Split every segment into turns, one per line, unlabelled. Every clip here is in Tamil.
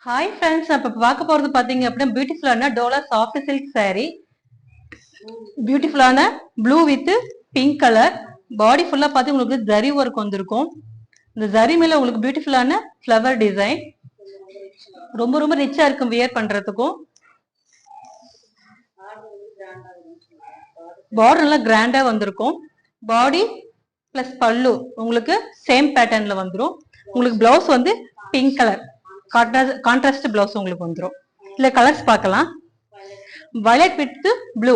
ஹாய் ஃப்ரெண்ட்ஸ், அப்ப பார்க்க போறது பாத்தீங்க அப்படின்னா பியூட்டிஃபுல்லான டோலா சாஃப்ட் சில்க் saree. பியூட்டிஃபுல்லான ப்ளூ வித் பிங்க் கலர். பாடி ஃபுல்லா பார்த்து உங்களுக்கு ஜரி ஒர்க் வந்திருக்கும். இந்த ஜரி மேல உங்களுக்கு பியூட்டிஃபுல்லான ஃப்ளவர் டிசைன் ரொம்ப ரொம்ப ரிச்சா இருக்கும் வியர் பண்றதுக்கும். பார்டர் நல்லா கிராண்டா வந்திருக்கும். பாடி பிளஸ் பல்லு உங்களுக்கு சேம் பேட்டர்ன்ல வந்துடும். உங்களுக்கு பிளவுஸ் வந்து பிங்க் கலர் கான்ட்ராஸ்ட் பிளவுஸ் உங்களுக்கு வந்துடும். இதுல கலர்ஸ் பார்க்கலாம். Violet with blue.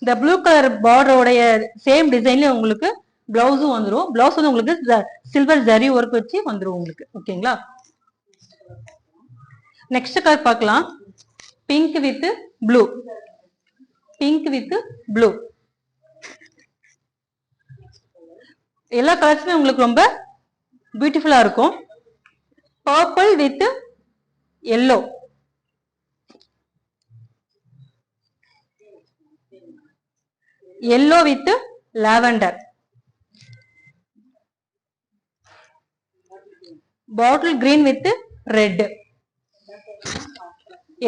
இந்த ப்ளூ கலர் பார்டரோடைய சேம் டிசைன்ல உங்களுக்கு பிளவுஸும் வந்துடும். பிளவுஸ் வந்து உங்களுக்கு சில்வர் ஜரி ஒர்க் வச்சு வந்துடும் உங்களுக்கு. ஓகேங்களா? நெக்ஸ்ட் கலர் பார்க்கலாம். Pink with blue. Pink with blue. எல்லா கலர்ஸுமே உங்களுக்கு ரொம்ப பியூட்டிஃபுல்லா இருக்கும். Purple with yellow. Yellow with lavender. Bottle green with red.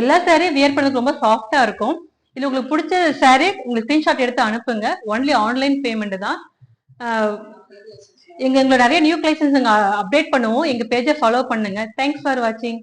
எல்லா சாரீ வியர் பண்ணதுக்கு ரொம்ப சாஃப்டா இருக்கும். இது உங்களுக்கு பிடிச்ச சாரீ உங்களுக்கு ஸ்கிரீன்ஷாட் எடுத்து அனுப்புங்க. ஒன்லி ஆன்லைன் பேமெண்ட் தான். எங்களோட நிறைய நியூ கலெக்ஷன்ஸ் அப்டேட் பண்ணுவோம். எங்க பேஜை ஃபாலோ பண்ணுங்க. தேங்க்ஸ் ஃபார் வாட்சிங்.